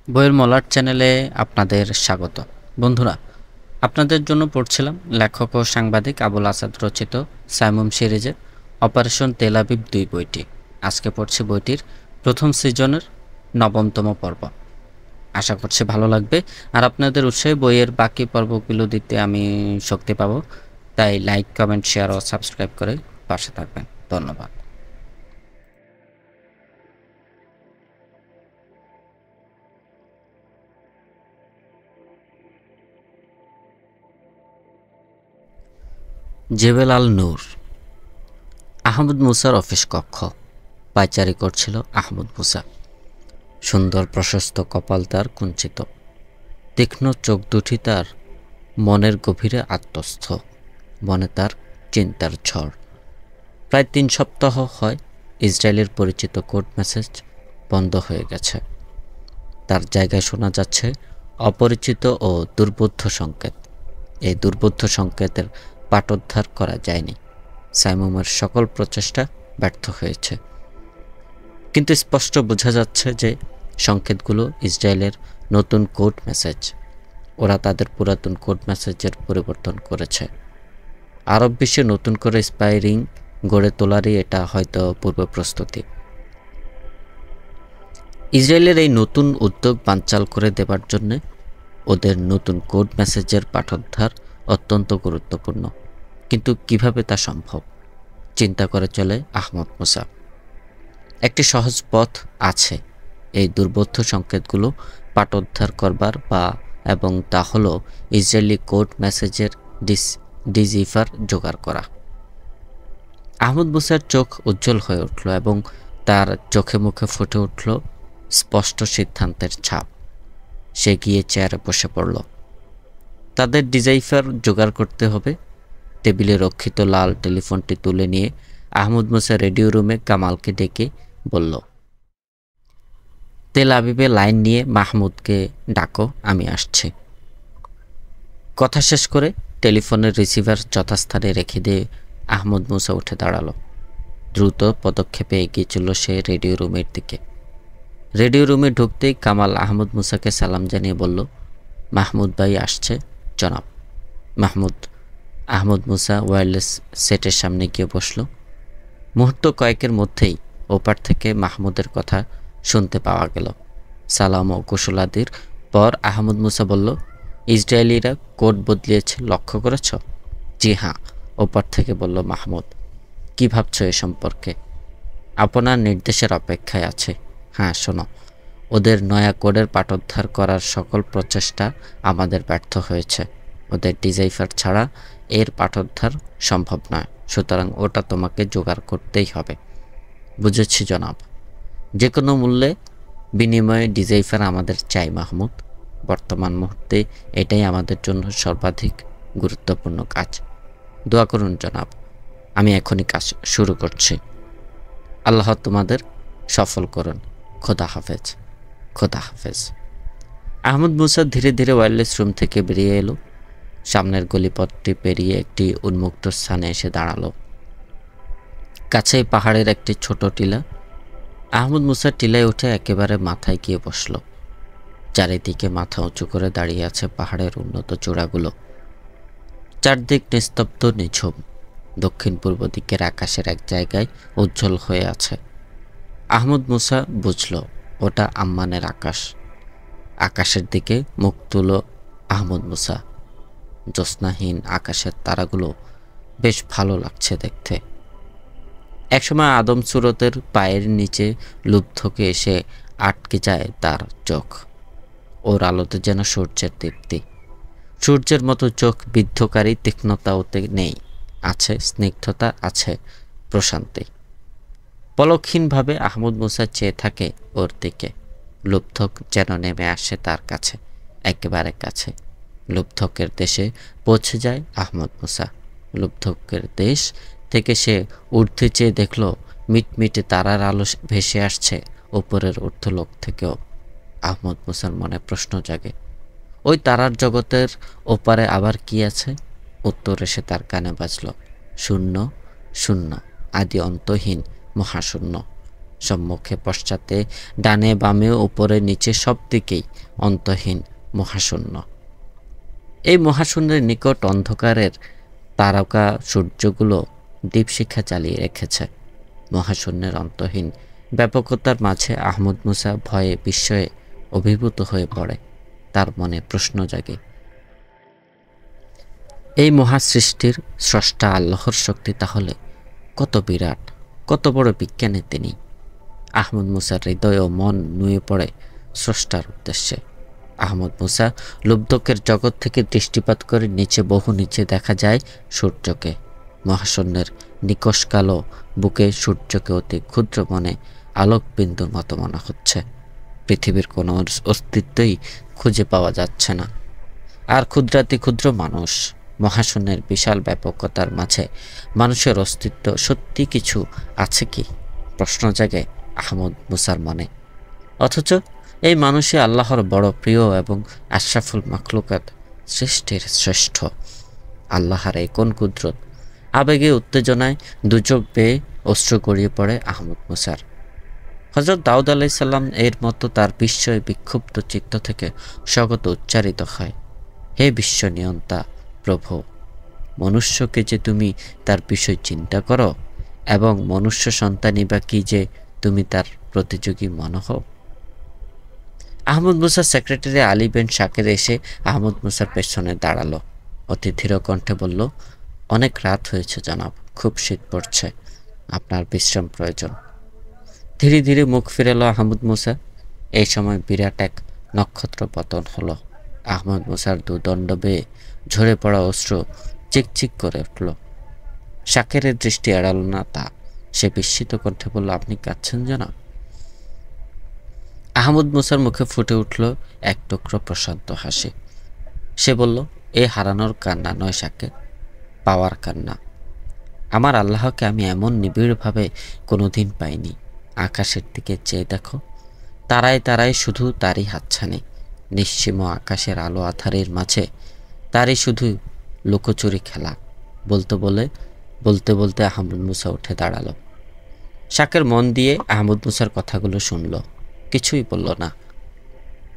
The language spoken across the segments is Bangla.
বইয়ের মলাট চ্যানেলে আপনাদের স্বাগত। বন্ধুরা, আপনাদের জন্য পড়ছিলাম লেখক ও সাংবাদিক আবুল আসাদ রচিত সাইমুম সিরিজের অপারেশন তেল আবিব 2 বইটি। আজকে পড়ছি বইটির প্রথম সিজনের 9তম পর্ব। আশা করছি ভালো লাগবে, আর আপনাদের উৎসাহে বইয়ের বাকি পর্বগুলো দিতে আমি শক্তি পাবো। তাই লাইক, কমেন্ট, শেয়ার ও সাবস্ক্রাইব করে পাশে থাকবেন। ধন্যবাদ। জেবেল আল নূর। আহমদ মুসার অফিস কক্ষ। পায়চারি করছিল আহমদ মুসা। সুন্দর প্রশস্ত কপাল তার কুঞ্চিত, তীক্ষ্ণ চোখ দুটি তার মনের গভীরে আত্মস্থ। মনে তার চিন্তার ঝড়। প্রায় 3 সপ্তাহ হয় ইসরায়েলের পরিচিত কোড মেসেজ বন্ধ হয়ে গেছে। তার জায়গায় শোনা যাচ্ছে অপরিচিত ও দুর্বোধ্য সংকেত। এই দুর্বোধ্য সংকেতের পাঠোদ্ধার করা যায়নি। সাইমুমের সকল প্রচেষ্টা ব্যর্থ হয়েছে, কিন্তু স্পষ্ট বোঝা যাচ্ছে যে সংকেতগুলো ইসরায়েলের নতুন কোড মেসেজ। ওরা তাদের পুরাতন কোড মেসেজের পরিবর্তন করেছে। আরব বিশ্বে নতুন করে স্পাই রিং গড়ে তোলারই এটা হয়তো পূর্ব প্রস্তুতি। ইসরায়েলের এই নতুন উদ্যোগ বানচাল করে দেবার জন্যে ওদের নতুন কোড মেসেজের পাঠোদ্ধার অত্যন্ত গুরুত্বপূর্ণ। কিন্তু কিভাবে তা সম্ভব, চিন্তা করে চলে আহমদ মুসা। একটি সহজ পথ আছে এই দুর্বোধ্য সংকেতগুলো পাঠোদ্ধার করবার, এবং তা হলো ইসরায়েলি কোড মেসেজের ডিজিফার জোগাড় করা। আহমদ মুসার চোখ উজ্জ্বল হয়ে উঠল এবং তার চোখে মুখে ফুটে উঠল স্পষ্ট সিদ্ধান্তের ছাপ। সে গিয়ে চেয়ারে বসে পড়ল। তাদের ডিজাইফার জোগাড় করতে হবে। টেবিলে রক্ষিত লাল টেলিফোনটি তুলে নিয়ে আহমদ মুসা রেডিও রুমে কামালকে ডেকে বলল, তেল আবিবে লাইন নিয়ে মাহমুদকে ডাকো, আমি আসছি। কথা শেষ করে টেলিফোনের রিসিভার যথাস্থানে রেখে দিয়ে আহমদ মুসা উঠে দাঁড়ালো। দ্রুত পদক্ষেপে এগিয়ে চলল সে রেডিও রুমের দিকে। রেডিও রুমে ঢুকতেই কামাল আহমদ মুসাকে সালাম জানিয়ে বলল, মাহমুদ ভাই আসছে জনাব। মাহমুদ। আহমদ মুসা ওয়্যারলেস সেটের সামনে গিয়ে বসল। মুহূর্ত কয়েকের মধ্যেই ওপার থেকে মাহমুদের কথা শুনতে পাওয়া গেল। সালাম ও কুশলাদির পর আহমদ মুসা বলল, ইসরায়েলিরা কোড বদলিয়েছে, লক্ষ্য করেছ? জি হ্যাঁ, ওপার থেকে বলল মাহমুদ। কি ভাবছ এ সম্পর্কে? আপনার নির্দেশের অপেক্ষায় আছে। হ্যাঁ শোনো, ওদের নয়া কোডের পাঠোদ্ধার করার সকল প্রচেষ্টা আমাদের ব্যর্থ হয়েছে। ওদের ডিজাইফার ছাড়া এর পাঠোদ্ধার সম্ভব নয়, সুতরাং ওটা তোমাকে জোগাড় করতেই হবে। বুঝেছি জনাব। যে কোনো মূল্যে বিনিময়ে ডিজাইফার আমাদের চাই মাহমুদ। বর্তমান মুহূর্তে এটাই আমাদের জন্য সর্বাধিক গুরুত্বপূর্ণ কাজ। দোয়া করুন জনাব, আমি এখনই কাজ শুরু করছি। আল্লাহ তোমাদের সফল করুন। খোদা হাফেজ। খোদা হাফেজ। আহমদ মুসা ধীরে ধীরে ওয়্যারলেস রুম থেকে বেরিয়ে এলো। সামনের গলিপথটি পেরিয়ে একটি উন্মুক্ত স্থানে এসে দাঁড়ালো। কাছেই পাহাড়ের একটি ছোট টিলা। আহমদ মুসা টিলায় উঠে একেবারে মাথায় গিয়ে বসল। চারিদিকে মাথা উঁচু করে দাঁড়িয়ে আছে পাহাড়ের উন্নত চূড়াগুলো। চারদিক নিস্তব্ধ, নিঝুম। দক্ষিণ পূর্ব দিকের আকাশের এক জায়গায় উজ্জ্বল হয়ে আছে। আহমদ মুসা বুঝল ওটা আম্মানের আকাশ। আকাশের দিকে মুখ তুল আহমদ মুসা। জ্যোৎস্নাহীন আকাশের তারাগুলো বেশ ভালো লাগছে দেখতে। একসময় আদম সুরতের পায়ের নিচে লুব্ধকে এসে আটকে যায় তার চোখ। ওর আলোতে যেন সূর্যের দীপ্তি। সূর্যের মতো চোখ বিদ্ধকারী তীক্ষ্ণতা ওতে নেই। আছে স্নিগ্ধতা, আছে প্রশান্তি। পলকহীনভাবে আহমদ মুসা চেয়ে থাকে ওর দিকে। লুব্ধক যেন নেমে আসে তার কাছে, একেবারে কাছে। লুব্ধকের দেশে পৌঁছে যায় আহমদ মুসা। লুব্ধকের দেশ থেকে সে ঊর্ধ্বে চেয়ে দেখল মিটমিটে তারার আলো ভেসে আসছে উপরের ঊর্ধ্বলোক থেকেও। আহমদ মুসার মনে প্রশ্ন জাগে, ওই তারার জগতের ওপারে আবার কি আছে? উত্তর এসে তার কানে বাজল, শূন্য, শূন্য, আদি অন্তহীন মহাশূন্য। সম্মুখে পশ্চাতে ডানে বামে উপরে নিচে সব দিকেই অন্তহীন মহাশূন্য। এই মহাশূন্যের নিকট অন্ধকারের তারকা সূর্যগুলো দীপশিখা জ্বালিয়ে রেখেছে। মহাশূন্যের অন্তহীন ব্যাপকতার মাঝে আহমদ মুসা ভয়ে বিস্ময়ে অভিভূত হয়ে পড়ে। তার মনে প্রশ্ন জাগে, এই মহাসৃষ্টির স্রষ্টা আল্লাহর শক্তি তাহলে কত বিরাট, কত বড় বিজ্ঞানী তিনি। আহমদ মুসার হৃদয় ও মন নুয়ে পড়ে স্রষ্টার উদ্দেশ্যে। আহমদ মুসা লুব্ধকের জগৎ থেকে দৃষ্টিপাত করে নিচে, বহু নিচে দেখা যায় সূর্যকে। মহাশূন্যের নিকষ কালো বুকে সূর্যকে অতি ক্ষুদ্র মনে আলোক বিন্দুর মতো মনে হচ্ছে। পৃথিবীর কোনো অস্তিত্বই খুঁজে পাওয়া যাচ্ছে না। আর ক্ষুদ্রাতি ক্ষুদ্র মানুষ। মহাশূন্যের বিশাল ব্যাপকতার মাঝে মানুষের অস্তিত্ব সত্যি কিছু আছে কি? প্রশ্ন জাগে আহমদ মুসার মনে। অথচ এই মানুষই আল্লাহর বড় প্রিয় এবং আশরাফুল মাখলুকাত, সৃষ্টির শ্রেষ্ঠ। আল্লাহর এই কোন কুদরত! আবেগে উত্তেজনায় দুচোখ বেয়ে অশ্রু গড়িয়ে পড়ে আহমদ মুসার। হযরত দাউদ আলাইহিসসালাম এর মতো তার বিস্ময় বিক্ষুব্ধ চিত্ত থেকে স্বগত উচ্চারিত হয়, হে বিশ্বনিয়ন্তা প্রভু, মনুষ্যকে যে তুমি তার বিষয় চিন্তা করো এবং মনুষ্য সন্তানই বা কি যে তুমি তার প্রতিযোগী মনে হও। আহমদ মুসার সেক্রেটারি আলী বিন শাকের এসে আহমদ মুসার পেছনে দাঁড়ালো। অতি ধীর কণ্ঠে বলল, অনেক রাত হয়েছে জনাব, খুব শীত পড়ছে, আপনার বিশ্রাম প্রয়োজন। ধীরে ধীরে মুখ ফিরালো আহমদ মুসা। এই সময় বিরাট এক নক্ষত্র পতন হলো। আহমদ মুসার দুদণ্ড বেয়ে ঝরে পড়া অশ্রু চিকচিক করে উঠল। শাকেরের দৃষ্টি এড়াল না তা। সে বিস্মিত কণ্ঠে বলল, আপনি কাঁদছেন জনাব? আহমদ মুসার মুখে ফুটে উঠল এক টুকরো প্রশান্ত হাসি। সে বলল, এ হারানোর কান্না নয় শাকের, পাওয়ার কান্না। আমার আল্লাহকে আমি এমন নিবিড়ভাবে কোনোদিন পাইনি। আকাশের দিকে চেয়ে দেখো, তারায় তারায় শুধু তারই হাতছানি। নিঃসীম আকাশের আলো আধারের মাঝে তারই শুধু লুকোচুরি খেলা। বলতে বলতে আহমদ মুসা উঠে দাঁড়ালো। শাকের মন দিয়ে আহমদ মুসার কথাগুলো শুনল, কিছুই বলল না।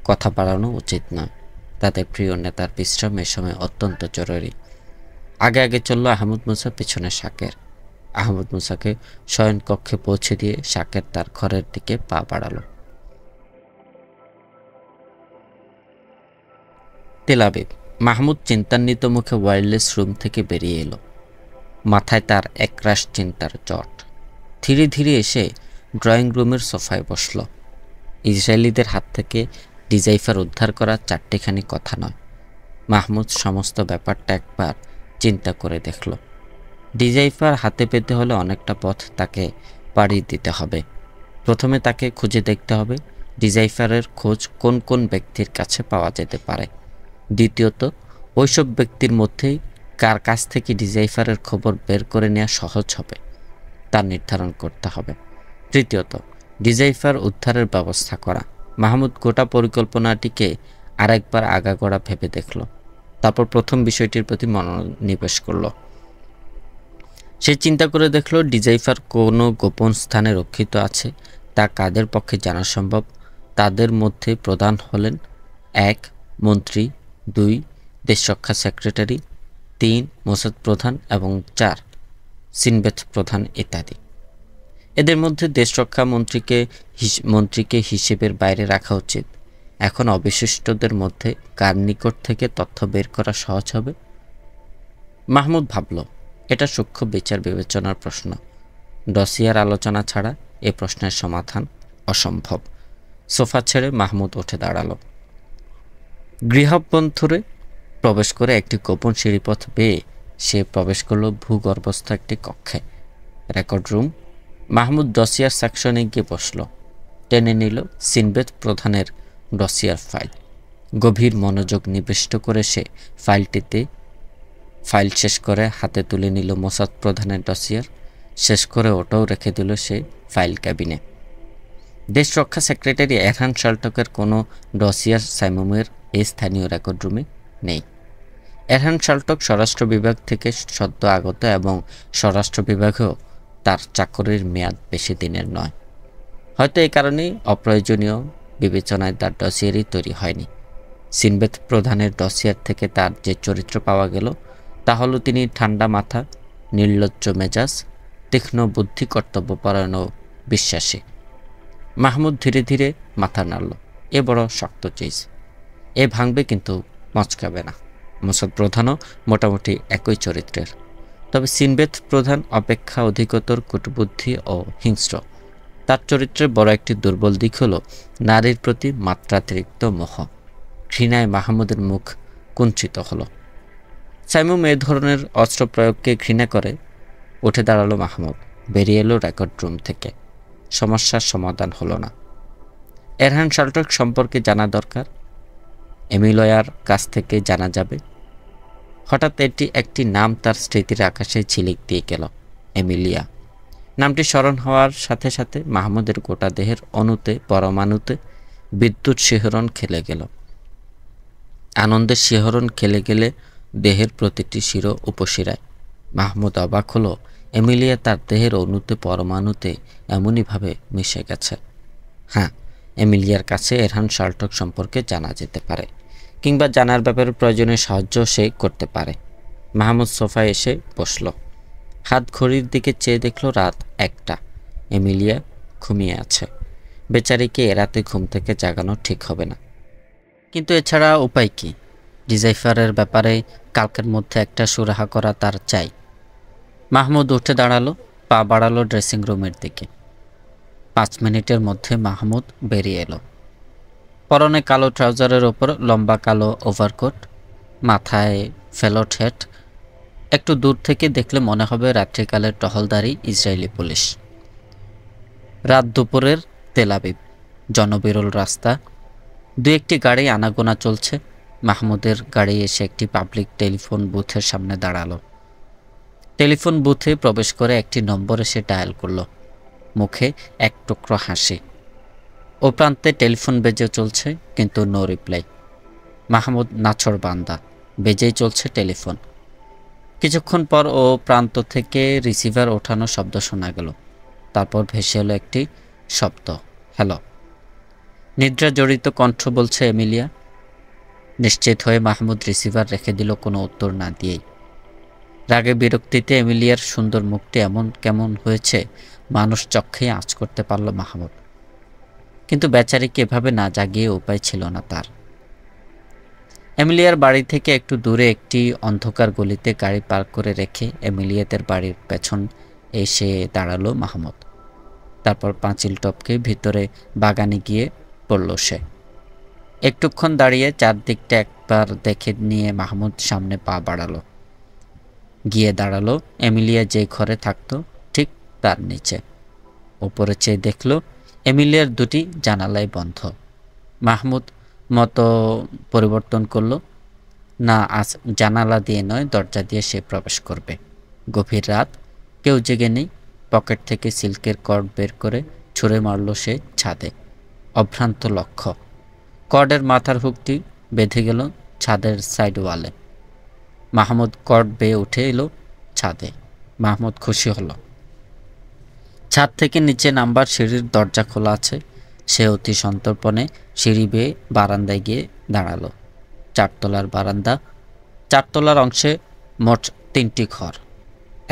কথা বাড়ানো উচিত নয়, তাদের প্রিয় নেতার বিশ্রাম এ সময় অত্যন্ত জরুরি। আগে আগে চলল আহমদ মুসা, পিছনে শাকের। আহমদ মুসাকে শয়ন কক্ষে পৌঁছে দিয়ে শাকের তার ঘরের দিকে পা বাড়ালো। Tel Aviv. মাহমুদ চিন্তান্বিত মুখে ওয়্যারলেস রুম থেকে বেরিয়ে এলো। মাথায় তার একরাশ চিন্তার জট। ধীরে ধীরে এসে ড্রয়িং রুমের সোফায় বসল। ইসরায়েলিদের হাত থেকে ডিজাইফার উদ্ধার করা চারটিখানি কথা নয়। মাহমুদ সমস্ত ব্যাপারটা একবার চিন্তা করে দেখল। ডিজাইফার হাতে পেতে হলে অনেকটা পথ তাকে পাড়ি দিতে হবে। প্রথমে তাকে খুঁজে দেখতে হবে ডিজাইফারের খোঁজ কোন কোন ব্যক্তির কাছে পাওয়া যেতে পারে। দ্বিতীয়ত, ওইসব ব্যক্তির মধ্যেই কার কাছ থেকে ডিজাইফারের খবর বের করে নেওয়া সহজ হবে তা নির্ধারণ করতে হবে। তৃতীয়ত, ডিজাইফার উদ্ধারের ব্যবস্থা করা। মাহমুদ গোটা পরিকল্পনাটিকে আরেকবার আগাগোড়া ভেবে দেখল। তারপর প্রথম বিষয়টির প্রতি মনোনিবেশ করল। সে চিন্তা করে দেখল ডিজাইফার কোনো গোপন স্থানে রক্ষিত আছে, তা কাদের পক্ষে জানা সম্ভব। তাদের মধ্যে প্রধান হলেন 1 মন্ত্রী, 2 দেশরক্ষা সেক্রেটারি, 3 মোসাদ প্রধান এবং 4 সিনবেত প্রধান ইত্যাদি। এদের মধ্যে দেশরক্ষা মন্ত্রীকে হিসেবের বাইরে রাখা উচিত। এখন অবশিষ্টদের মধ্যে কার নিকট থেকে তথ্য বের করা সহজ হবে? মাহমুদ ভাবল, এটা সূক্ষ্ম বিচার বিবেচনার প্রশ্ন। ডসিয়ার আলোচনা ছাড়া এ প্রশ্নের সমাধান অসম্ভব। সোফা ছেড়ে মাহমুদ উঠে দাঁড়ালো। গৃহাভ্যন্তরে প্রবেশ করে একটি গোপন সিঁড়িপথ বেয়ে সে প্রবেশ করল ভূগর্ভস্থ একটি কক্ষে। Record room. মাহমুদ ডসিয়ার সেকশনে গিয়ে বসল। টেনে নিল সিনবেত প্রধানের ডসিয়ার ফাইল। গভীর মনোযোগ নিবিষ্ট করে সে ফাইল শেষ করে হাতে তুলে নিল মোসাদ প্রধানের ডসিয়ার। শেষ করে ওটাও রেখে দিল সে ফাইল ক্যাবিনে। দেশরক্ষা সেক্রেটারি এরহান শালটকের কোনো ডসিয়ার সাইমুমের এই স্থানীয় রেকর্ড রুমে নেই। এরহান শালটক স্বরাষ্ট্র বিভাগ থেকে সদ্য আগত এবং স্বরাষ্ট্র বিভাগেও তার চাকরির মেয়াদ বেশি দিনের নয়। হয়তো এই কারণেই অপ্রয়োজনীয় বিবেচনায় তার ডসিয়ারই তৈরি হয়নি। সিনবেদ প্রধানের ডসিয়ার থেকে তার যে চরিত্র পাওয়া গেল তা হলো তিনি ঠান্ডা মাথা, নির্লজ্জ মেজাজ, তীক্ষ্ণ বুদ্ধি, কর্তব্যপরায়ণ ও বিশ্বাসী। মাহমুদ ধীরে ধীরে মাথা নাড়ল। এ বড় শক্ত চিজ, এ ভাঙবে কিন্তু মচকাবে না। মোসাদ প্রধানও মোটামুটি একই চরিত্রের, তবে সিনবেদ প্রধান অপেক্ষা অধিকতর কটুবুদ্ধি ও হিংস্র। তার চরিত্রের বড় একটি দুর্বল দিক হল নারীর প্রতি মাত্রাতিরিক্ত মোহ। ঘৃণায় মাহমুদের মুখ কুঞ্চিত হল। সাইমুম এ ধরনের অস্ত্র প্রয়োগকে ঘৃণা করে। উঠে দাঁড়ালো মাহমুদ, বেরিয়ে এলো রেকর্ড রুম থেকে। সমস্যার সমাধান হলো না। এরহান শালটক সম্পর্কে জানা দরকার, এমিলয়ার কাছ থেকে জানা যাবে। হঠাৎ একটি নাম তার স্মৃতির আকাশে ঝিলিক দিয়ে গেল, এমিলিয়া। নামটি স্মরণ হওয়ার সাথে সাথে মাহমুদের গোটা দেহের অণুতে পরমাণুতে বিদ্যুৎ শিহরণ খেলে গেল। আনন্দের শিহরণ খেলে গেলে দেহের প্রতিটি শির উপশিরায়। মাহমুদ অবাক হলো, এমিলিয়া তার দেহের অণুতে পরমাণুতে এমনইভাবে মিশে গেছে। হ্যাঁ, এমিলিয়ার কাছে এরহান শালটক সম্পর্কে জানা যেতে পারে, কিংবা জানার ব্যাপারে প্রয়োজনীয় সাহায্য সে করতে পারে। মাহমুদ সোফায় এসে বসল। হাত ঘড়ির দিকে চেয়ে দেখল রাত 1টা। এমিলিয়া ঘুমিয়ে আছে। বেচারিকে এরাতে ঘুম থেকে জাগানো ঠিক হবে না, কিন্তু এছাড়া উপায় কি? ডিজাইফারের ব্যাপারে কালকের মধ্যে একটা সুরাহা করা তার চাই। মাহমুদ উঠে দাঁড়ালো, পা বাড়ালো ড্রেসিং রুমের দিকে। 5 মিনিটের মধ্যে মাহমুদ বেরিয়ে এলো। পরনে কালো ট্রাউজারের ওপর লম্বা কালো ওভারকোট, মাথায় ফেলট হ্যাট। একটু দূর থেকে দেখলে মনে হবে রাত্রিকালের টহলদারি ইসরায়েলি পুলিশ। রাত দুপুরের তেল আবিব, জনবিরল রাস্তা, 2-1টি গাড়ি আনাগোনা চলছে। মাহমুদের গাড়ি এসে একটি পাবলিক টেলিফোন বুথের সামনে দাঁড়ালো। টেলিফোন বুথে প্রবেশ করে একটি নম্বর এসে ডায়াল করল। মুখে এক টুকরো হাসি। ও প্রান্তে টেলিফোন বেজে চলছে, কিন্তু নো রিপ্লাই। মাহমুদ নাছর বান্দা, বেজেই চলছে টেলিফোন। কিছুক্ষণ পর ও প্রান্ত থেকে রিসিভার ওঠানো শব্দ শোনা গেল। তারপর ভেসে এলো একটি শব্দ, হ্যালো। নিদ্রা জড়িত কণ্ঠ বলছে, এমিলিয়া। নিশ্চিত হয়ে মাহমুদ রিসিভার রেখে দিল, কোনো উত্তর না দিয়েই। রাগে বিরক্তিতে এমিলিয়ার সুন্দর মুখটি এমন কেমন হয়েছে মানুষ চক্ষেই আঁচ করতে পারল মাহমুদ। কিন্তু বেচারিকে এভাবে না জাগিয়ে উপায় ছিল না তার। এমিলিয়ার বাড়ি থেকে একটু দূরে একটি অন্ধকার গলিতে গাড়ি পার্ক করে রেখে এমিলিয়াদের বাড়ির পেছন এসে দাঁড়ালো মাহমুদ। তারপর পাঁচিল টপকে ভিতরে বাগানে গিয়ে পড়ল সে। একটুক্ষণ দাঁড়িয়ে চারদিকটা একবার দেখে নিয়ে মাহমুদ সামনে পা বাড়ালো। গিয়ে দাঁড়ালো এমিলিয়া যে ঘরে থাকতো ঠিক তার নিচে। উপরে চেয়ে দেখল এমিলিয়ার দুটি জানালাই বন্ধ। মাহমুদ মতো পরিবর্তন করল, না আজ জানালা দিয়ে নয় দরজা দিয়ে সে প্রবেশ করবে। গভীর রাত, কেউ জেগে নেই। পকেট থেকে সিল্কের কর্ড বের করে ছুঁড়ে মারল সে ছাদে। অভ্রান্ত লক্ষ্য। কর্ডের মাথার হুকটি বেঁধে গেল ছাদের সাইড ওয়ালে। মাহমুদ কর্ড বেয়ে উঠে এলো ছাদে। মাহমুদ খুশি হলো। ছাদ থেকে নিচে নামবার সিঁড়ির দরজা খোলা আছে। সে অতি সন্তর্পণে সিঁড়ি বেয়ে বারান্দায় গিয়ে দাঁড়ালো। 4 তলার বারান্দা। 4 তলার অংশে মোট 3টি ঘর।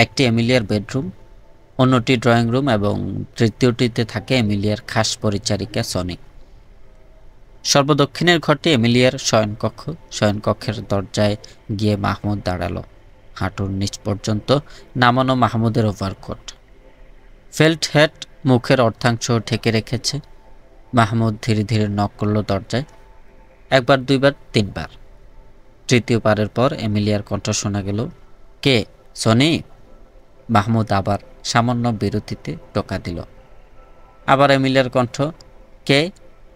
একটি এমিলিয়ার বেডরুম, অন্যটি ড্রয়িং রুম এবং তৃতীয়টিতে থাকে এমিলিয়ার খাস পরিচারিকা সনি। সর্বদক্ষিণের ঘরটি এমিলিয়ার শয়নকক্ষ। শয়নকক্ষের দরজায় গিয়ে মাহমুদ দাঁড়ালো। হাঁটুর নিচ পর্যন্ত নামানো মাহমুদের ওভারকোট, ফেল্ট হ্যাট মুখের অর্ধাংশ ঢেকে রেখেছে। মাহমুদ ধীরে ধীরে নক করল দরজায়। 1বার 2বার 3বার। তৃতীয়বারের পর এমিলিয়ার কণ্ঠ শোনা গেল, কে? সনি? মাহমুদ আবার সামান্য বিরতিতে টোকা দিল। আবার এমিলিয়ার কণ্ঠ, কে?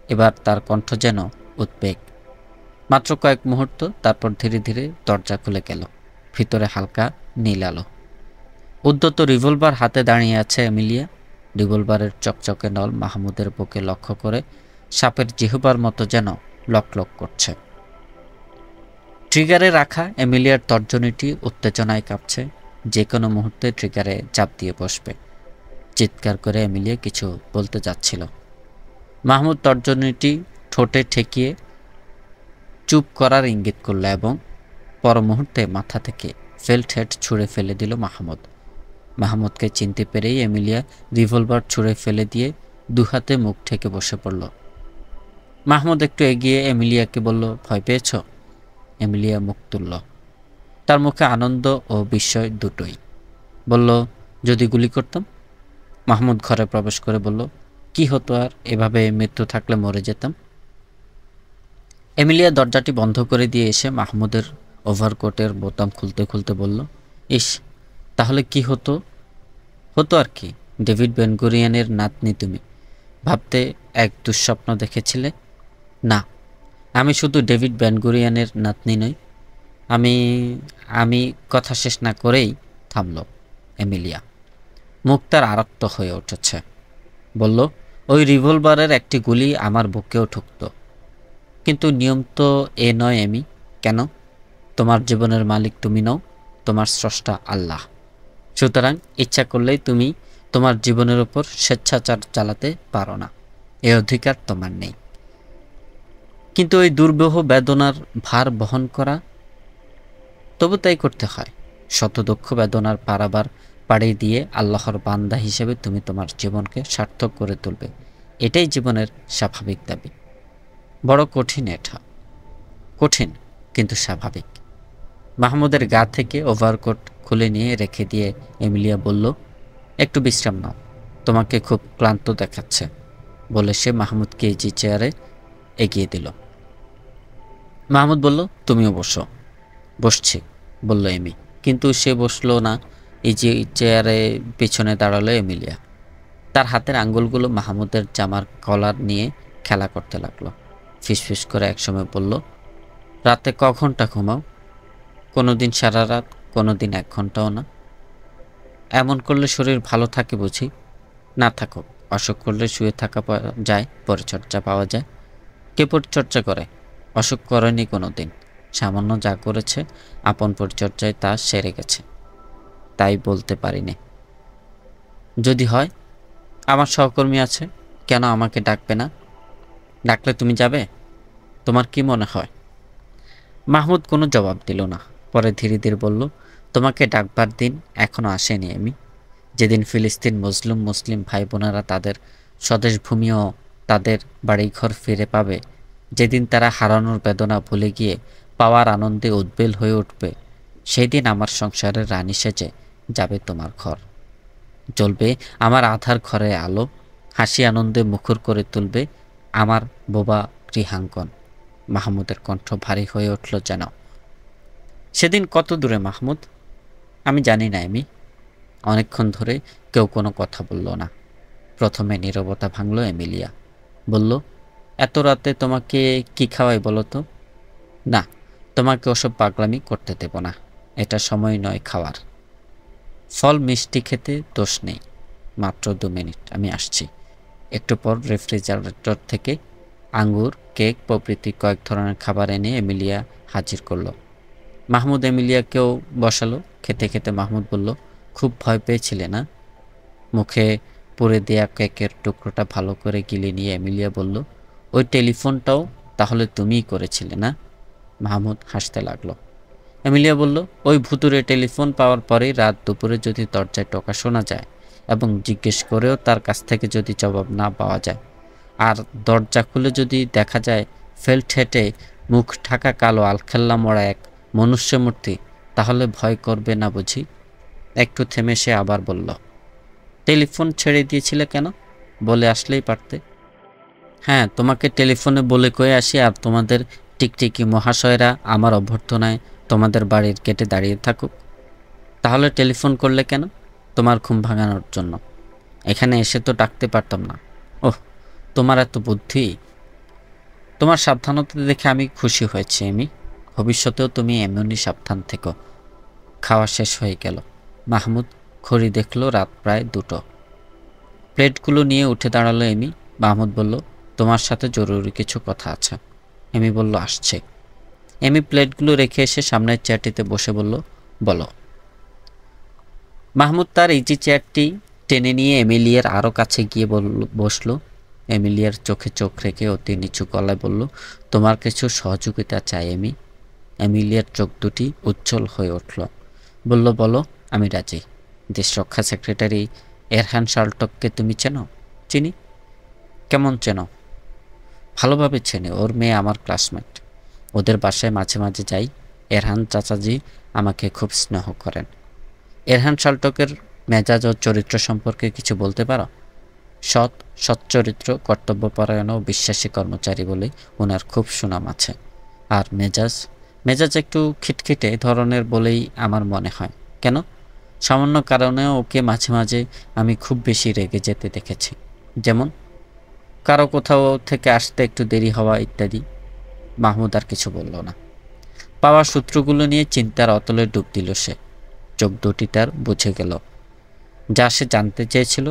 এবার তার কণ্ঠ যেন উদ্বেগ। মাত্র কয়েক মুহূর্ত, তারপর ধীরে ধীরে দরজা খুলে গেল। ভিতরে হালকা নীল আলো। উদ্যত রিভলভার হাতে দাঁড়িয়ে আছে এমিলিয়া। রিভলভারের চকচকে নল মাহমুদের বুকে লক্ষ্য করে সাপের জিহ্বার মতো যেন লকলক করছে। ট্রিগারে রাখা এমিলিয়ার তর্জনীটি উত্তেজনায় কাঁপছে। যে কোনো মুহূর্তে ট্রিগারে চাপ দিয়ে বসবে। চিৎকার করে এমিলিয়া কিছু বলতে যাচ্ছিল। মাহমুদ তর্জনীটি ঠোঁটে ঠেকিয়ে চুপ করার ইঙ্গিত করল এবং পর মুহূর্তে মাথা থেকে ফেল্ট হেড ছুঁড়ে ফেলে দিল মাহমুদ। মাহমুদকে চিনতে পেরেই এমিলিয়া রিভলভার ছুঁড়ে ফেলে দিয়ে দুহাতে মুখ ঠেকে বসে পড়ল। মাহমুদ একটু এগিয়ে এমিলিয়াকে বলল, ভয় পেয়েছ? এমিলিয়া মুখ তুলল। তার মুখে আনন্দ ও বিস্ময় দুটোই। বলল, যদি গুলি করতাম? মাহমুদ ঘরে প্রবেশ করে বলল, কি হতো আর, এভাবে মৃত্যু থাকলে মরে যেতাম। এমিলিয়া দরজাটি বন্ধ করে দিয়ে এসে মাহমুদের ওভারকোটের বোতাম খুলতে খুলতে বলল, ইস, তাহলে কি হতো? হতো আর কি, ডেভিড বেনগুরিয়ানের নাতনি তুমি। ভাবতে এক দুঃস্বপ্ন দেখেছিলে? না, আমি শুধু ডেভিড বেনগুরিয়ানের নাতনি নই। আমি আমি কথা শেষ না করেই থামল এমিলিয়া। মুখ তার আরক্ত হয়ে উঠেছে। বলল, ওই রিভলভারের একটি গুলি আমার বুকেও ঠুকত। কিন্তু নিয়ম তো এ নয় এমি। কেন? তোমার জীবনের মালিক তুমি নও, তোমার স্রষ্টা আল্লাহ। সুতরাং ইচ্ছা করলেই তুমি তোমার জীবনের উপর স্বেচ্ছাচার চালাতে পারো না, এ অধিকার তোমার নেই। কিন্তু ওই দুর্বিহ বেদনার ভার বহন করা, তবু তাই করতে হয়। শত দুঃখ বেদনার পারাবার পাড়ি দিয়ে আল্লাহর বান্দা হিসেবে তুমি তোমার জীবনকে সার্থক করে তুলবে, এটাই জীবনের স্বাভাবিক দাবি। বড় কঠিন এটা, কঠিন কিন্তু স্বাভাবিক। মাহমুদের গা থেকে ওভারকোট খুলে নিয়ে রেখে দিয়ে এমিলিয়া বলল, একটু বিশ্রাম নাও, তোমাকে খুব ক্লান্ত দেখাচ্ছে। বলে সে মাহমুদকে ইজি চেয়ারে এগিয়ে দিল। মাহমুদ বলল, তুমিও বসো। বসছি, বলল এমি। কিন্তু সে বসলো না। ইজি চেয়ারে পিছনে দাঁড়ালো এমিলিয়া। তার হাতের আঙ্গুলগুলো মাহমুদের জামার কলার নিয়ে খেলা করতে লাগলো। ফিসফিস করে একসময় বলল, রাতে ক ঘন্টা ঘুমাও? কোনোদিন সারা রাত, কোনোদিন 1 ঘন্টাও না। এমন করলে শরীর ভালো থাকে বুঝি? না থাকুক, অসুখ করলে শুয়ে থাকা যায়, পরিচর্যা পাওয়া যায়। কে পরিচর্যা করে? অসুখ করেনি কোনো দিন। সামান্য যা করেছে আপন পরিচর্যায় তা সেরে গেছে, তাই বলতে পারিনি। যদি হয়? আমার সহকর্মী আছে, কেন আমাকে ডাকবে না? ডাকলে তুমি যাবে? তোমার কি মনে হয়? মাহমুদ কোনো জবাব দিল না। পরে ধীরে ধীরে বলল, তোমাকে ডাকবার দিন এখনো আসেনি আমি। যেদিন ফিলিস্তিন মুসলিম ভাই বোনেরা তাদের স্বদেশ ভূমি ও তাদের বাড়িঘর ফিরে পাবে, যেদিন তারা হারানোর বেদনা ভুলে গিয়ে পাওয়ার আনন্দে উদ্বেল হয়ে উঠবে, সেই দিন আমার সংসারের রানী সেজে যাবে তোমার ঘর। জ্বলবে আমার আধার ঘরে আলো, হাসি আনন্দে মুখর করে তুলবে আমার বোবা গৃহাঙ্গন। মাহমুদের কণ্ঠ ভারী হয়ে উঠল যেন। সেদিন কত দূরে মাহমুদ? আমি জানি না এমি। অনেকক্ষণ ধরে কেউ কোনো কথা বলল না। প্রথমে নীরবতা ভাঙল এমিলিয়া। বলল, এত রাতে তোমাকে কি খাওয়াই বলো তো? না, তোমাকে ওসব পাগলামি করতে দেব না, এটা সময় নয় খাওয়ার। ফল মিষ্টি খেতে দোষ নেই। মাত্র 2 মিনিট, আমি আসছি। একটু পর রেফ্রিজারেটর থেকে আঙ্গুর, কেক প্রভৃতি কয়েক ধরনের খাবার এনে এমিলিয়া হাজির করল। মাহমুদ এমিলিয়াকেও বসালো। খেতে খেতে মাহমুদ বলল, খুব ভয় পেয়েছিলে না? মুখে পুড়ে দেয়া কেকের টুকরোটা ভালো করে গিলে নিয়ে এমিলিয়া বলল, ওই টেলিফোনটাও তাহলে তুমিই করেছিলে না? মাহমুদ হাসতে লাগলো। এমিলিয়া বলল, ওই ভুতুরে টেলিফোন পাওয়ার পরেই রাত দুপুরে যদি দরজায় টোকা শোনা যায় এবং জিজ্ঞেস করেও তার কাছ থেকে যদি জবাব না পাওয়া যায়, আর দরজা খুলে যদি দেখা যায় ফেল্ট হেটে মুখ ঢাকা কালো আলখেল্লা মোড়া এক মনুষ্যমূর্তি, তাহলে ভয় করবে না বুঝি? একটু থেমে সে আবার বলল, টেলিফোন ছেড়ে দিয়েছিলে কেন? বলে আসলেই পারতে। হ্যাঁ, তোমাকে টেলিফোনে বলে কয়ে আসি, আর তোমাদের টিকটিকি মহাশয়রা আমার অভ্যর্থনায় তোমাদের বাড়ির গেটে দাঁড়িয়ে থাকুক। তাহলে টেলিফোন করলে কেন? তোমার ঘুম ভাঙানোর জন্য। এখানে এসে তো ডাকতে পারতাম না। ওহ, তোমার এত বুদ্ধি! তোমার সাবধানতা দেখে আমি খুশি হয়েছি এমি। ভবিষ্যতেও তুমি এমনই সাবধান থেকো। খাওয়া শেষ হয়ে গেল। মাহমুদ ঘড়ি দেখল, রাত প্রায় 2টো। প্লেটগুলো নিয়ে উঠে দাঁড়ালো এমি। মাহমুদ বলল, তোমার সাথে জরুরি কিছু কথা আছে। এমি বলল, আসছে। এমি প্লেটগুলো রেখে এসে সামনের চেয়ারটিতে বসে বলল, বলো। মাহমুদ তার ইজি চেয়ারটি টেনে নিয়ে এমিলিয়ার আরও কাছে গিয়ে বসল। এমিলিয়ার চোখে চোখ রেখে অতি নিচু গলায় বলল, তোমার কিছু সহযোগিতা চাই এমি। এমিলিয়ার চোখ দুটি উজ্জ্বল হয়ে উঠল। বলল, বলো, আমি রাজি। দেশরক্ষা সেক্রেটারি এরহান শার্লটককে তুমি চেনো? চিনি। কেমন চেনো? ভালোভাবে চেনে, ওর মেয়ে আমার ক্লাসমেট। ওদের বাসায় মাঝে মাঝে যাই। এরহান চাচাজি আমাকে খুব স্নেহ করেন। এরহান শার্লটকের মেজাজ ও চরিত্র সম্পর্কে কিছু বলতে পারো? সচ্চরিত্র, কর্তব্যপরায়ণ ও বিশ্বাসী কর্মচারী বলে ওনার খুব সুনাম আছে। আর মেজাজ একটু খিটখিটে ধরনের বলেই আমার মনে হয়। কেন? সামান্য কারণেও ওকে মাঝে মাঝে আমি খুব বেশি রেগে যেতে দেখেছি। যেমন কারো কোথাও থেকে আসতে একটু দেরি হওয়া ইত্যাদি। মাহমুদ আর কিছু বলল না। পাওয়া সূত্রগুলো নিয়ে চিন্তার অতলে ডুব দিল সে। চোখ দুটি তার বুঝে গেল। যা সে জানতে চেয়েছিল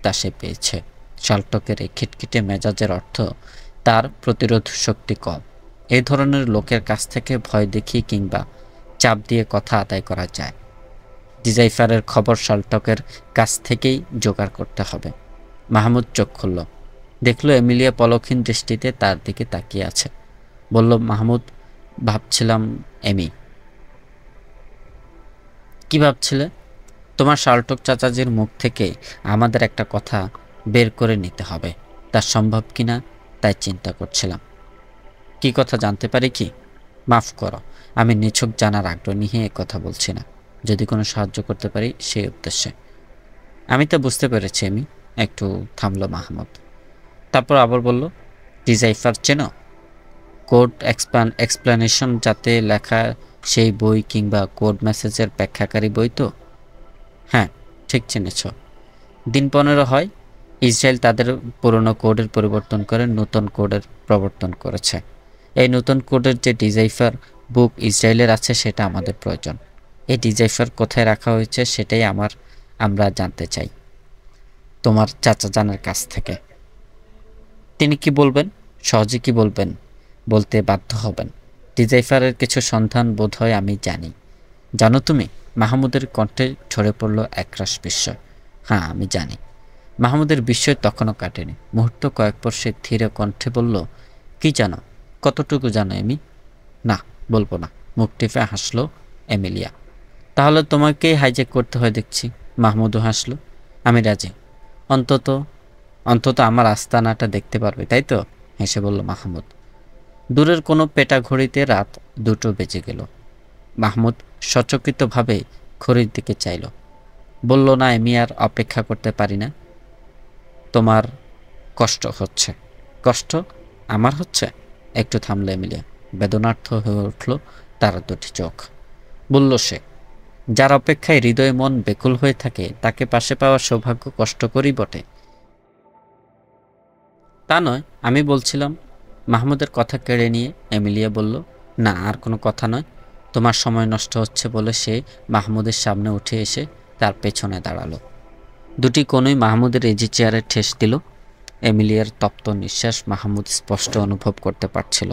তা সে পেয়েছে। শার্লটকের এই খিটখিটে মেজাজের অর্থ তার প্রতিরোধ শক্তি কম। এই ধরনের লোকের কাছ থেকে ভয় দেখিয়ে কিংবা চাপ দিয়ে কথা আদায় করা যায়। ডিজাইফারের খবর শার্লটকের কাছ থেকেই জোগাড় করতে হবে। মাহমুদ চোখ খুলল, দেখল এমিলিয়া পলক্ষীন দৃষ্টিতে তার দিকে তাকিয়ে আছে। বলল, মাহমুদ, ভাবছিলাম এমি। কি ভাবছিলে? তোমার শার্লটক চাচাজির মুখ থেকে আমাদের একটা কথা বের করে নিতে হবে, তা সম্ভব কিনা তাই চিন্তা করছিলাম। কি কথা জানতে পারি কি? মাফ করো, আমি নিছক জানার আগ্রহ নিয়ে কথা বলছি না। যদি কোনো সাহায্য করতে পারি সেই উদ্দেশ্যে। আমি তো বুঝতে পেরেছি। আমি একটু থামলো মাহমুদ, তারপর আবার বলল, ডিজাইফার চেনো? কোড এক্সপ্লানেশন যাতে লেখা সেই বই কিংবা কোড মেসেজের ব্যাখ্যাকারী বই তো? হ্যাঁ, ঠিক চিনেছ। দিন 15 হয় ইসরায়েল তাদের পুরনো কোডের পরিবর্তন করে নতুন কোডের প্রবর্তন করেছে। এই নতুন কোডের যে ডিজাইফার বুক ইসরায়েলের আছে সেটা আমাদের প্রয়োজন। এই ডিজাইফার কোথায় রাখা হয়েছে সেটাই আমরা জানতে চাই তোমার চাচা জানের কাছ থেকে। তিনি কি বলবেন? সহজে কি বলবেন? বলতে বাধ্য হবেন। ডিজাইফারের কিছু সন্ধান বোধ হয় আমি জানি। জানো তুমি? মাহমুদের কণ্ঠে ঝরে পড়ল একরাশ বিস্ময়। হ্যাঁ, আমি জানি। মাহমুদের বিস্ময় তখনও কাটেনি। মুহূর্ত কয়েক পর সে ধীরে কণ্ঠে বলল, কি জানো? কতটুকু জানো এমি? না, বলবো না। মুখ টিপে হাসলো এমিলিয়া। তাহলে তোমাকেই হাইজ্যাক করতে হয় দেখছি। মাহমুদও হাসলো। আমি রাজি। অন্তত আমার আস্তানাটা দেখতে পারবে, তাই তো? হেসে বলল মাহমুদ। দূরের কোনো পেটা ঘড়িতে রাত 2টো বেজে গেল। মাহমুদ সচকিতভাবে ঘড়ির দিকে চাইল। বলল, না, আমি আর অপেক্ষা করতে পারি না। তোমার কষ্ট হচ্ছে? কষ্ট আমার হচ্ছে? একটু থামল এমিলিয়া। বেদনার্থ হয়ে উঠল তার দুটি চোখ। বলল সে, যার অপেক্ষায় হৃদয় মন বেকুল হয়ে থাকে তাকে পাশে পাওয়ার সৌভাগ্য কষ্টকরই বটে। তা নয়, আমি বলছিলাম। মাহমুদের কথা কেড়ে নিয়ে এমিলিয়া বলল, না, আর কোনো কথা নয়। তোমার সময় নষ্ট হচ্ছে বলে সে মাহমুদের সামনে উঠে এসে তার পেছনে দাঁড়ালো। দুটি কোণই মাহমুদের ইজি চেয়ারে ঠেস দিল। এমিলিয়ার তপ্ত নিঃশ্বাস মাহমুদ স্পষ্ট অনুভব করতে পারছিল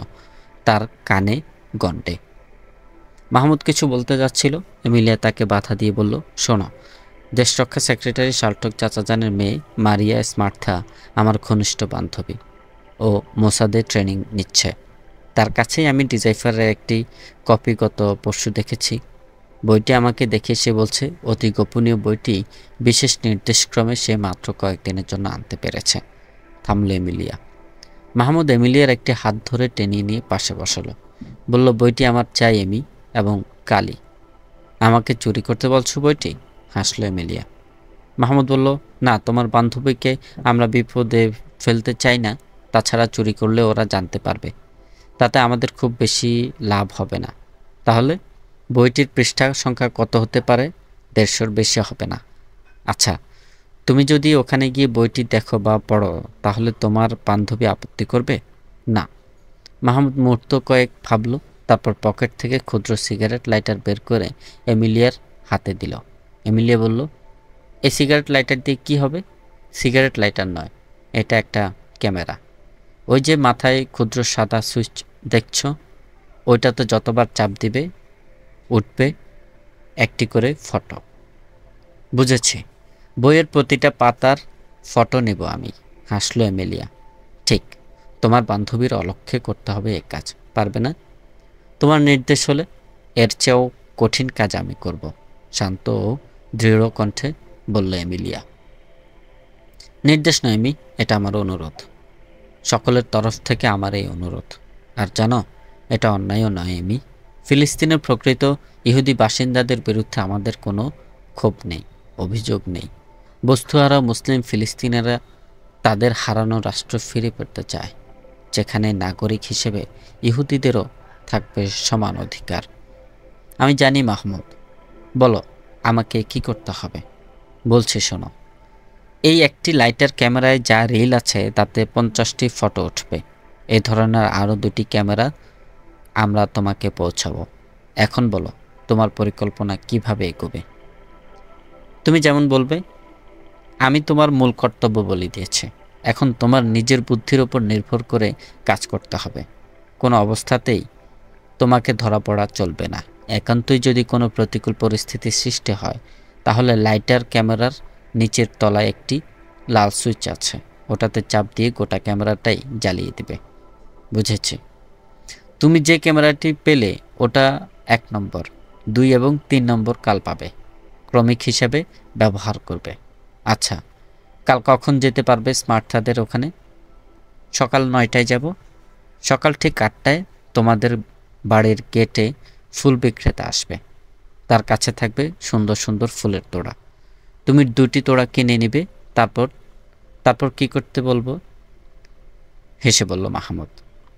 তার কানে গণ্ডে। মাহমুদ কিছু বলতে যাচ্ছিল, এমিলিয়া তাকে বাধা দিয়ে বলল, শোনো, দেশরক্ষা সেক্রেটারি শার্লটক চাচাজানের মেয়ে মারিয়া স্মার্থা আমার ঘনিষ্ঠ বান্ধবী। ও মোসাদে ট্রেনিং নিচ্ছে। তার কাছেই আমি ডিজাইফারের একটি কপি গত পরশু দেখেছি। বইটি আমাকে দেখে সে বলছে অতি গোপনীয় বইটি বিশেষ নির্দেশক্রমে সে মাত্র কয়েকদিনের জন্য আনতে পেরেছে। থামল এমিলিয়া। মাহমুদ এমিলিয়ার একটি হাত ধরে টেনে নিয়ে পাশে বসালো। বলল, বইটি আমার চাই এমি, এবং কালি। আমাকে চুরি করতে বলছো বইটি? হাসলো এমিলিয়া। মাহমুদ বলল, না, তোমার বান্ধবীকে আমরা বিপদে ফেলতে চাই না। তাছাড়া চুরি করলে ওরা জানতে পারবে, তাতে আমাদের খুব বেশি লাভ হবে না। তাহলে বইটির পৃষ্ঠা সংখ্যা কত হতে পারে? 150-র বেশি হবে না। আচ্ছা, তুমি যদি ওখানে গিয়ে বইটি দেখো বা পড়ো তাহলে তোমার বান্ধবী আপত্তি করবে না? মাহমুদ মুহূর্ত কয়েক ভাবল, তারপর পকেট থেকে ক্ষুদ্র সিগারেট লাইটার বের করে এমিলিয়ার হাতে দিল। এমিলিয়া বলল, এই সিগারেট লাইটার দিয়ে কি হবে? সিগারেট লাইটার নয়, এটা একটা ক্যামেরা। ওই যে মাথায় ক্ষুদ্র সাদা সুইচ দেখছ, ওইটাতে যতবার চাপ দিবে উঠবে একটি করে ফটো। বুঝেছি। বইয়ের প্রতিটা পাতার ফটো নেব আমি, হাসলো এমিলিয়া। ঠিক, তোমার বান্ধবীর অলক্ষ্যে করতে হবে এ কাজ, পারবে না? তোমার নির্দেশ হলে এর চেয়েও কঠিন কাজ আমি করব, শান্ত ও দৃঢ় কণ্ঠে বলল এমিলিয়া। নির্দেশ নয় এমি, এটা আমার অনুরোধ, সকলের তরফ থেকে আমার এই অনুরোধ। আর জানো, এটা অন্যায়ও নয় এমি। ফিলিস্তিনের প্রকৃত ইহুদি বাসিন্দাদের বিরুদ্ধে আমাদের কোনো ক্ষোভ নেই, অভিযোগ নেই। বস্তুহারা মুসলিম ফিলিস্তিনেরা তাদের হারানো রাষ্ট্র ফিরে পেতে চায়, যেখানে নাগরিক হিসেবে ইহুদিদেরও থাকবে সমান অধিকার। আমি জানি মাহমুদ, বলো আমাকে কি করতে হবে। বলছি শোনো, এই একটি লাইটার ক্যামেরায় যা রিল আছে তাতে 50টি ফটো উঠবে। এই ধরনের আরও 2টি ক্যামেরা আমরা তোমাকে পৌঁছাবো। এখন বলো তোমার পরিকল্পনা কিভাবে এগোবে। তুমি যেমন বলবে, আমি তোমার মূল কর্তব্য বলে দিয়েছি। এখন তোমার নিজের বুদ্ধির উপর নির্ভর করে কাজ করতে হবে। কোনো অবস্থাতেই তোমাকে ধরা পড়া চলবে না। একান্তই যদি কোনো প্রতিকূল পরিস্থিতির সৃষ্টি হয়, তাহলে লাইটার ক্যামেরার নিচের তলায় একটি লাল সুইচ আছে, ওটাতে চাপ দিয়ে গোটা ক্যামেরাটাই জ্বালিয়ে দিবে। বুঝেছি। তুমি যে ক্যামেরাটি পেলে ওটা 1 নম্বর, 2 এবং 3 নম্বর কাল পাবে, ক্রমিক হিসাবে ব্যবহার করবে। আচ্ছা, কাল কখন যেতে পারবে স্মার্টদের ওখানে? সকাল 9টায় যাব। সকাল ঠিক 8টায় তোমাদের বাড়ির গেটে ফুল বিক্রেতা আসবে, তার কাছে থাকবে সুন্দর সুন্দর ফুলের তোড়া। তুমি 2টি তোড়া কিনে নিবে। তারপর কি করতে বলবো? হেসে বলল মাহমুদ।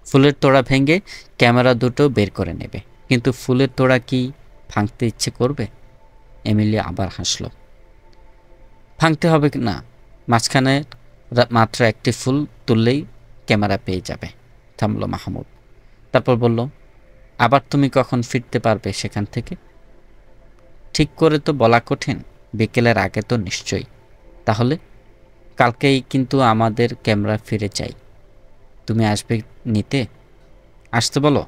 ফুলের তোড়া ভেঙে ক্যামেরা দুটো বের করে নেবে। কিন্তু ফুলের তোড়া কি ভাঙতে ইচ্ছে করবে? এমিলিয়া আবার হাসল। ভাঙতে হবে না, মাঝখানে মাত্র একটি ফুল তুললেই ক্যামেরা পেয়ে যাবে। থামল মাহমুদ। তারপর বলল, আবার তুমি কখন ফিরতে পারবে সেখান থেকে? ঠিক করে তো বলা কঠিন, বিকেলের আগে তো নিশ্চয়ই। তাহলে কালকেই কিন্তু আমাদের ক্যামেরা ফিরে চাই। তুমি আসবে নিতে? আসতে বলো।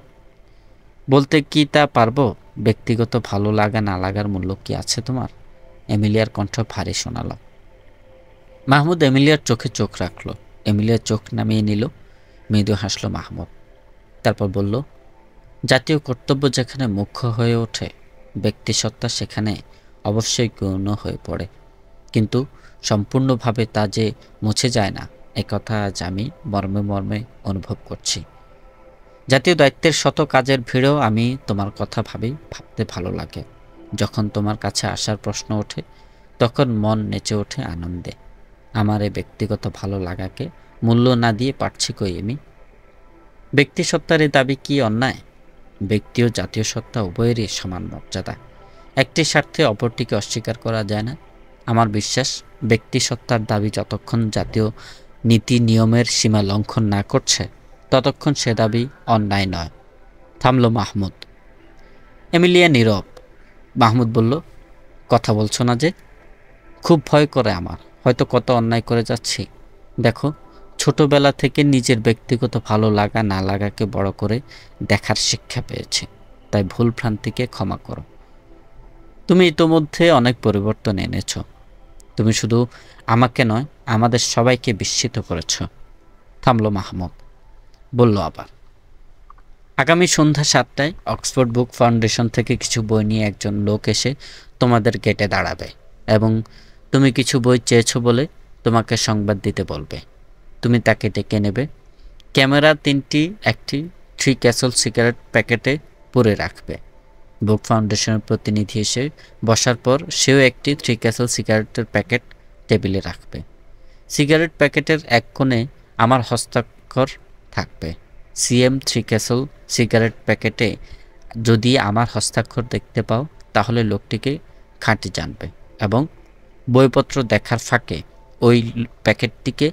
বলতে কি তা পারবো? ব্যক্তিগত ভালো লাগা না লাগার মূল্য কি আছে তোমার? এমিলিয়ার কণ্ঠ ভারী শোনাল। মাহমুদ এমিলিয়ার চোখে চোখ রাখল। এমিলিয়ার চোখ নামিয়ে নিল। মৃদু হাসল মাহমুদ। তারপর বলল, জাতীয় কর্তব্য যেখানে মুখ্য হয়ে ওঠে, ব্যক্তিসত্তা সেখানে অবশ্যই গৌণ হয়ে পড়ে, কিন্তু সম্পূর্ণভাবে তা যে মুছে যায় না, একথা আজ আমি মর্মে মর্মে অনুভব করছি। জাতীয় দায়িত্বের শত কাজের ভিড়েও আমি তোমার কথা ভাবতে ভালো লাগে। যখন তোমার কাছে আসার প্রশ্ন ওঠে, তখন মন নেচে ওঠে আনন্দে। আমার এই ব্যক্তিগত ভালো লাগাকে মূল্য না দিয়ে পারছি কই আমি? ব্যক্তিসত্তার এই দাবি কি অন্যায়? ব্যক্তি ও জাতীয় সত্তা উভয়েরই সমান মর্যাদা। একটি স্বার্থে অপরটিকে অস্বীকার করা যায় না। আমার বিশ্বাস, ব্যক্তিসত্তার দাবি যতক্ষণ জাতীয় নীতি নিয়মের সীমা লঙ্ঘন না করছে, ততক্ষণ সে দাবি অন্যায় নয়। থামল মাহমুদ। এমিলিয়া নীরব। মাহমুদ বলল, কথা বলছো না যে? খুব ভয় করে আমার, হয়তো কত অন্যায় করে যাচ্ছি। দেখো, ছোটবেলা থেকে নিজের ব্যক্তিগত ভালো লাগা না লাগাকে বড় করে দেখার শিক্ষা পেয়েছি, তাই ভুল ভ্রান্তিকে ক্ষমা করো। তুমি ইতোমধ্যে অনেক পরিবর্তন এনেছ। তুমি শুধু আমাকে নয়, আমাদের সবাইকে বিস্মিত করেছ। থামল মাহমুদ। বলল আবার, আগামী সন্ধ্যা 7টায় অক্সফোর্ড বুক ফাউন্ডেশন থেকে কিছু বই নিয়ে একজন লোক এসে তোমাদের গেটে দাঁড়াবে এবং তুমি কিছু বই চেয়েছো বলে তোমাকে সংবাদ দিতে বলবে। তুমি তাকে ডেকে নেবে। ক্যামেরা 3টি একটি 3 ক্যাসল সিগারেট প্যাকেটে পুরে রাখবে। বুক ফাউন্ডেশনের প্রতিনিধি এসে বসার পর সেও একটি 3 ক্যাসল সিগারেটের প্যাকেট টেবিলে রাখবে। সিগারেট প্যাকেটের এক কোণে আমার হস্তাক্ষর থাকবে। CM 3 ক্যাসল সিগারেট প্যাকেটে যদি আমার হস্তাক্ষর দেখতে পাও, তাহলে লোকটিকে খাঁটি জানবে এবং বইপত্র দেখার ফাঁকে ওই প্যাকেটটিকে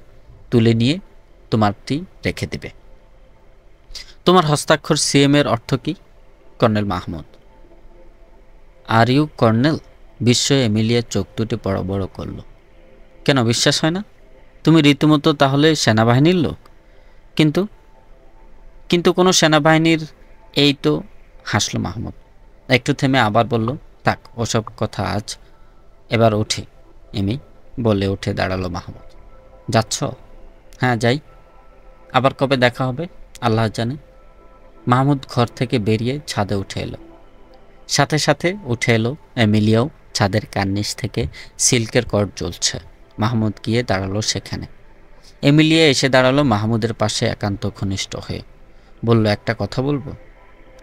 তুলে নিয়ে তোমারটি রেখে দেবে। তোমার হস্তাক্ষর CM এর অর্থ কি? Colonel Mahmud. Are you colonel? বিস্ময়ে এমিলিয়ার চোখ দুটি বড় বড় করল। কেন বিশ্বাস হয় না? তুমি রীতিমতো তাহলে সেনাবাহিনীর লোক? কিন্তু কোনো সেনাবাহিনীর? এই তো। হাসল মাহমুদ। একটু থেমে আবার বলল, থাক ওসব কথা আজ, এবার উঠি এমি। বলে উঠে দাঁড়ালো মাহমুদ। যাচ্ছ? হ্যাঁ যাই। আবার কবে দেখা হবে আল্লাহ জানে। মাহমুদ ঘর থেকে বেরিয়ে ছাদে উঠে এলো। সাথে সাথে উঠে এলো এমিলিয়াও। ছাদের কার্নিশ থেকে সিল্কের কর্ড জ্বলছে। মাহমুদ গিয়ে দাঁড়ালো সেখানে। এমিলিয়া এসে দাঁড়ালো মাহমুদের পাশে একান্ত ঘনিষ্ঠ হয়ে। বলল, একটা কথা বলবো?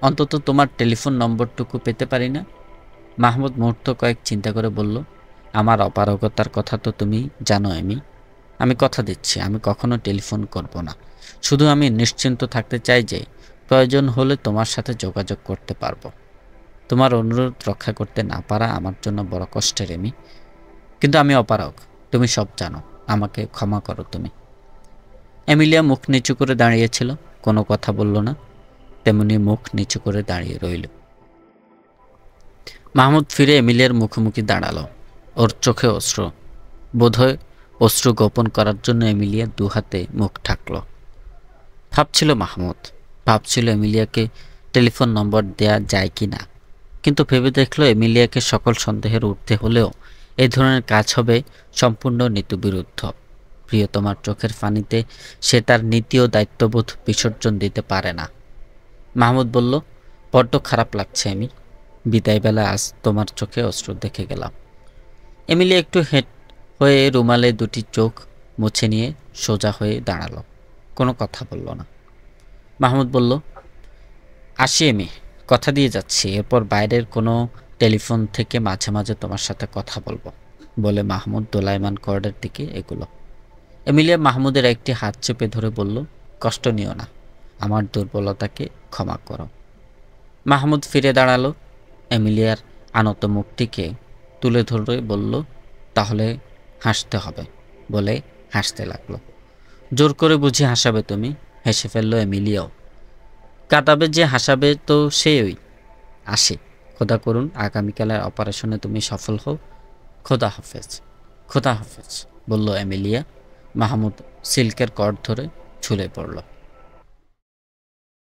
অন্তত তোমার টেলিফোন নম্বরটুকু পেতে পারি না? মাহমুদ মুহূর্ত কয়েক চিন্তা করে বলল, আমার অপারগতার কথা তো তুমি জানো আমি কথা দিচ্ছি আমি কখনো টেলিফোন করব না। শুধু আমি নিশ্চিন্ত থাকতে চাই যে প্রয়োজন হলে তোমার সাথে যোগাযোগ করতে পারবো। তোমার অনুরোধ রক্ষা করতে না পারা আমার জন্য বড় কষ্টের কিন্তু আমি অপারগ, তুমি সব জানো, আমাকে ক্ষমা করো তুমি। এমিলিয়া মুখ নিচু করে দাঁড়িয়েছিল, কোনো কথা বলল না, তেমনি মুখ নিচু করে দাঁড়িয়ে রইল। মাহমুদ ফিরে এমিলিয়ার মুখোমুখি দাঁড়ালো। ওর চোখে অশ্রু। বোধহয় অশ্রু গোপন করার জন্য এমিলিয়া দুহাতে মুখ ঢাকল। ভাবছিল এমিলিয়াকে টেলিফোন নম্বর দেয়া যায় কি না, কিন্তু ভেবে দেখল এমিলিয়াকে সকল সন্দেহের ঊর্ধ্বে হলেও এই ধরনের কাজ হবে সম্পূর্ণ নীতিবিরুদ্ধ। প্রিয়তমার চোখের পানিতে সে তার নীতি ও দায়িত্ববোধ বিসর্জন দিতে পারে না। মাহমুদ বলল, বড্ড খারাপ লাগছে বিদায়বেলা আজ তোমার চোখে অশ্রু দেখে গেলাম। এমিলিয়া একটু হেঁট হয়ে রুমালে দুটি চোখ মুছে নিয়ে সোজা হয়ে দাঁড়ালো। কোনো কথা বলল না। মাহমুদ বলল, আসি কথা দিয়ে যাচ্ছি, এরপর বাইরের কোনো টেলিফোন থেকে মাঝে মাঝে তোমার সাথে কথা বলবো বলে মাহমুদ দোলাইমান কর্ডের দিকে এগুলো। এমিলিয়া মাহমুদের একটি হাত চেপে ধরে বলল, কষ্ট নিও না, আমার দুর্বলতাকে ক্ষমা করো। মাহমুদ ফিরে দাঁড়ালো। এমিলিয়ার আনত মুখটিকে তুলে ধরে বলল, তাহলে হাসতে হবে বলে হাসতে লাগলো। জোর করে বুঝি হাসাবে তুমি? হেসে ফেলল এমিলিয়াও। কাঁদাবে যে হাসাবে তো সেই আসি। খোদা করুন আগামীকালের অপারেশনে তুমি সফল হও। খোদা হাফেজ বলল এমিলিয়া। মাহমুদ সিল্কের কর্ড ধরে ঝুলে পড়ল।